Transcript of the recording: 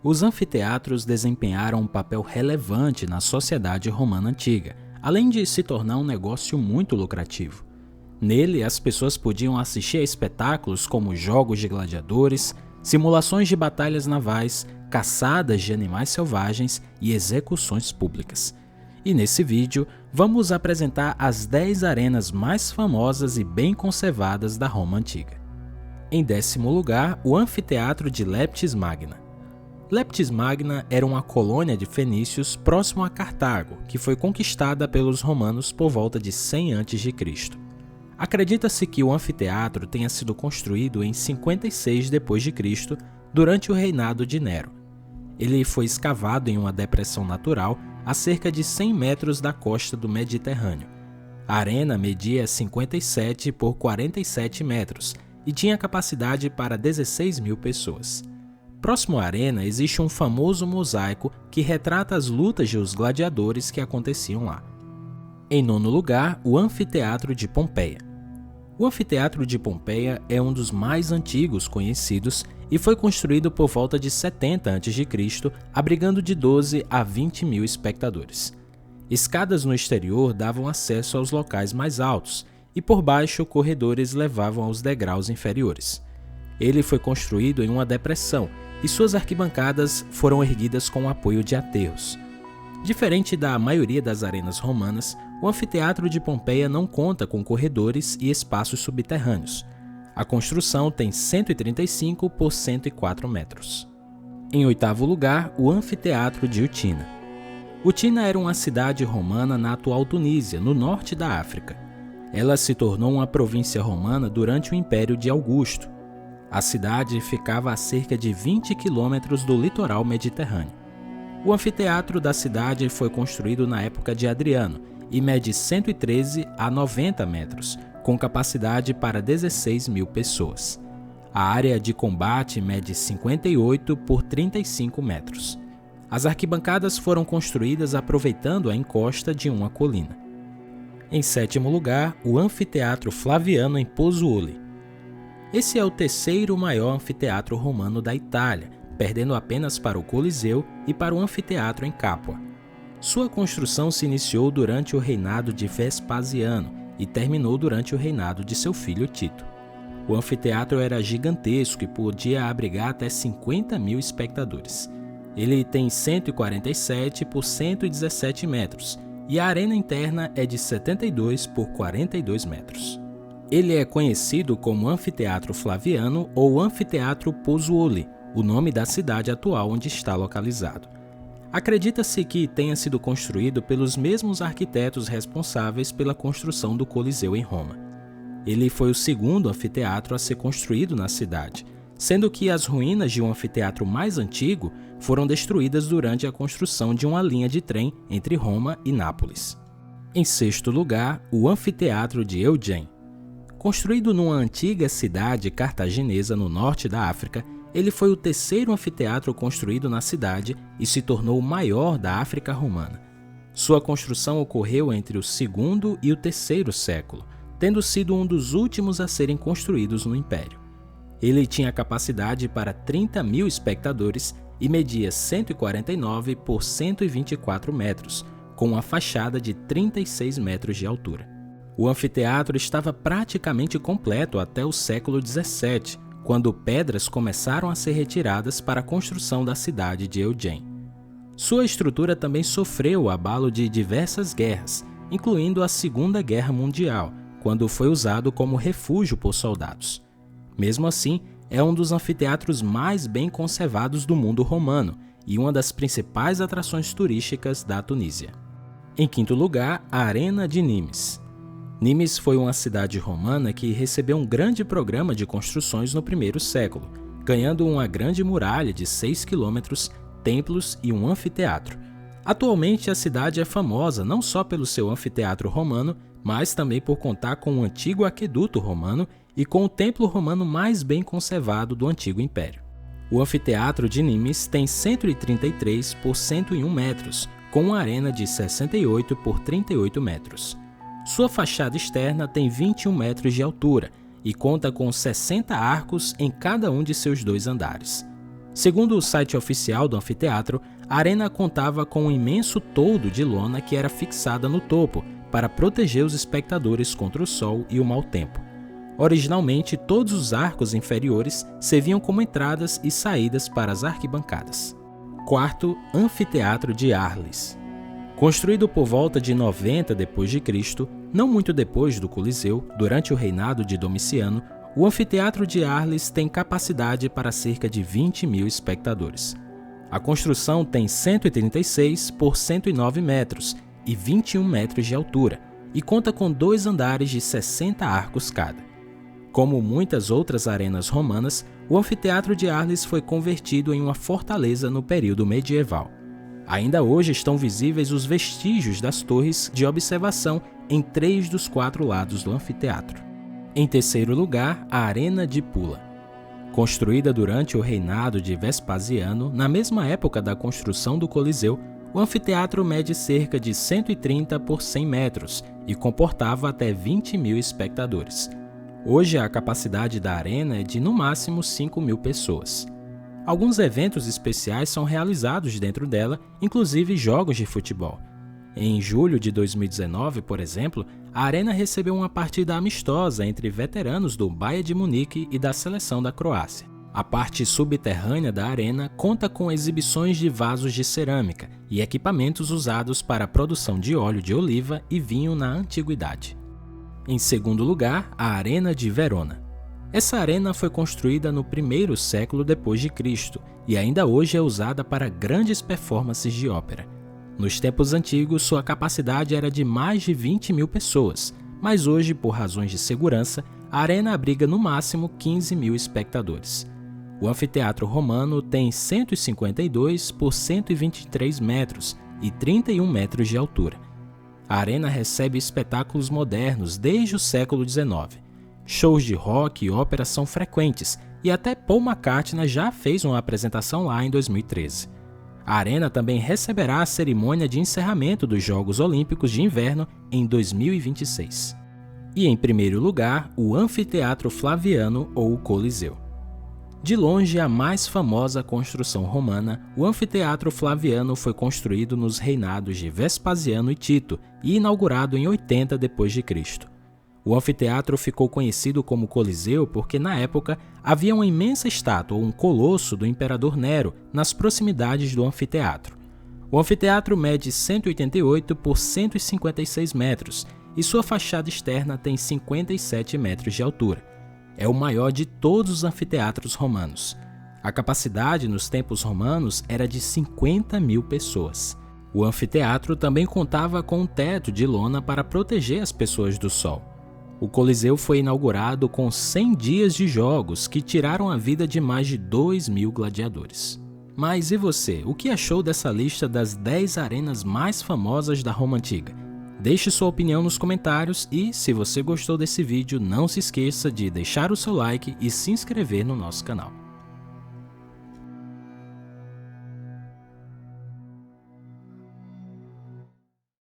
Os anfiteatros desempenharam um papel relevante na sociedade romana antiga, além de se tornar um negócio muito lucrativo. Nele, as pessoas podiam assistir a espetáculos como jogos de gladiadores, simulações de batalhas navais, caçadas de animais selvagens e execuções públicas. E nesse vídeo, vamos apresentar as 10 arenas mais famosas e bem conservadas da Roma Antiga. Em 10º lugar, o Anfiteatro de Leptis Magna. Leptis Magna era uma colônia de fenícios próximo a Cartago, que foi conquistada pelos romanos por volta de 100 a.C. Acredita-se que o anfiteatro tenha sido construído em 56 d.C., durante o reinado de Nero. Ele foi escavado em uma depressão natural a cerca de 100 metros da costa do Mediterrâneo. A arena media 57 por 47 metros e tinha capacidade para 16.000 pessoas. Próximo à arena existe um famoso mosaico que retrata as lutas dos gladiadores que aconteciam lá. Em 9º lugar, o Anfiteatro de Pompeia. O Anfiteatro de Pompeia é um dos mais antigos conhecidos e foi construído por volta de 70 a.C., abrigando de 12 a 20 mil espectadores. Escadas no exterior davam acesso aos locais mais altos e por baixo corredores levavam aos degraus inferiores. Ele foi construído em uma depressão e suas arquibancadas foram erguidas com o apoio de aterros. Diferente da maioria das arenas romanas, o Anfiteatro de Pompeia não conta com corredores e espaços subterrâneos. A construção tem 135 por 104 metros. Em 8º lugar, o Anfiteatro de Utina. Utina era uma cidade romana na atual Tunísia, no norte da África. Ela se tornou uma província romana durante o Império de Augusto. A cidade ficava a cerca de 20 quilômetros do litoral mediterrâneo. O anfiteatro da cidade foi construído na época de Adriano e mede 113 a 90 metros, com capacidade para 16.000 pessoas. A área de combate mede 58 por 35 metros. As arquibancadas foram construídas aproveitando a encosta de uma colina. Em 7º lugar, o Anfiteatro Flaviano em Pozzuoli. Esse é o 3º maior anfiteatro romano da Itália, perdendo apenas para o Coliseu e para o Anfiteatro em Capua. Sua construção se iniciou durante o reinado de Vespasiano e terminou durante o reinado de seu filho Tito. O anfiteatro era gigantesco e podia abrigar até 50.000 espectadores. Ele tem 147 por 117 metros e a arena interna é de 72 por 42 metros. Ele é conhecido como Anfiteatro Flaviano ou Anfiteatro Pozzuoli, o nome da cidade atual onde está localizado. Acredita-se que tenha sido construído pelos mesmos arquitetos responsáveis pela construção do Coliseu em Roma. Ele foi o 2º anfiteatro a ser construído na cidade, sendo que as ruínas de um anfiteatro mais antigo foram destruídas durante a construção de uma linha de trem entre Roma e Nápoles. Em 6º lugar, o Anfiteatro de Eugene. Construído numa antiga cidade cartaginesa no norte da África, ele foi o 3º anfiteatro construído na cidade e se tornou o maior da África romana. Sua construção ocorreu entre o 2º e o 3º século, tendo sido um dos últimos a serem construídos no Império. Ele tinha capacidade para 30.000 espectadores e media 149 por 124 metros, com uma fachada de 36 metros de altura. O anfiteatro estava praticamente completo até o século XVII, quando pedras começaram a ser retiradas para a construção da cidade de Eugene. Sua estrutura também sofreu o abalo de diversas guerras, incluindo a Segunda Guerra Mundial, quando foi usado como refúgio por soldados. Mesmo assim, é um dos anfiteatros mais bem conservados do mundo romano e uma das principais atrações turísticas da Tunísia. Em 5º lugar, a Arena de Nimes. Nimes foi uma cidade romana que recebeu um grande programa de construções no 1º século, ganhando uma grande muralha de 6 quilômetros, templos e um anfiteatro. Atualmente a cidade é famosa não só pelo seu anfiteatro romano, mas também por contar com um antigo aqueduto romano e com o templo romano mais bem conservado do Antigo Império. O anfiteatro de Nimes tem 133 por 101 metros, com uma arena de 68 por 38 metros. Sua fachada externa tem 21 metros de altura e conta com 60 arcos em cada um de seus 2 andares. Segundo o site oficial do anfiteatro, a arena contava com um imenso toldo de lona que era fixada no topo para proteger os espectadores contra o sol e o mau tempo. Originalmente, todos os arcos inferiores serviam como entradas e saídas para as arquibancadas. Quarto, Anfiteatro de Arles. Construído por volta de 90 d.C., não muito depois do Coliseu, durante o reinado de Domiciano, o Anfiteatro de Arles tem capacidade para cerca de 20.000 espectadores. A construção tem 136 por 109 metros e 21 metros de altura e conta com 2 andares de 60 arcos cada. Como muitas outras arenas romanas, o Anfiteatro de Arles foi convertido em uma fortaleza no período medieval. Ainda hoje estão visíveis os vestígios das torres de observação em 3 dos 4 lados do anfiteatro. Em terceiro lugar, a Arena de Pula. Construída durante o reinado de Vespasiano, na mesma época da construção do Coliseu, o anfiteatro mede cerca de 130 por 100 metros e comportava até 20.000 espectadores. Hoje, a capacidade da arena é de no máximo 5.000 pessoas. Alguns eventos especiais são realizados dentro dela, inclusive jogos de futebol. Em julho de 2019, por exemplo, a arena recebeu uma partida amistosa entre veteranos do Bayern de Munique e da seleção da Croácia. A parte subterrânea da arena conta com exibições de vasos de cerâmica e equipamentos usados para a produção de óleo de oliva e vinho na antiguidade. Em segundo lugar, a Arena de Verona. Essa arena foi construída no primeiro século depois de Cristo e ainda hoje é usada para grandes performances de ópera. Nos tempos antigos, sua capacidade era de mais de 20.000 pessoas, mas hoje, por razões de segurança, a arena abriga no máximo 15.000 espectadores. O anfiteatro romano tem 152 por 123 metros e 31 metros de altura. A arena recebe espetáculos modernos desde o século XIX. Shows de rock e ópera são frequentes e até Paul McCartney já fez uma apresentação lá em 2013. A arena também receberá a cerimônia de encerramento dos Jogos Olímpicos de Inverno em 2026. E em primeiro lugar, o Anfiteatro Flaviano ou Coliseu. De longe, a mais famosa construção romana, o Anfiteatro Flaviano foi construído nos reinados de Vespasiano e Tito e inaugurado em 80 d.C. O anfiteatro ficou conhecido como Coliseu porque, na época, havia uma imensa estátua ou um colosso do imperador Nero nas proximidades do anfiteatro. O anfiteatro mede 188 por 156 metros e sua fachada externa tem 57 metros de altura. É o maior de todos os anfiteatros romanos. A capacidade nos tempos romanos era de 50.000 pessoas. O anfiteatro também contava com um teto de lona para proteger as pessoas do sol. O Coliseu foi inaugurado com 100 dias de jogos que tiraram a vida de mais de 2.000 gladiadores. Mas e você? O que achou dessa lista das 10 arenas mais famosas da Roma Antiga? Deixe sua opinião nos comentários e, se você gostou desse vídeo, não se esqueça de deixar o seu like e se inscrever no nosso canal.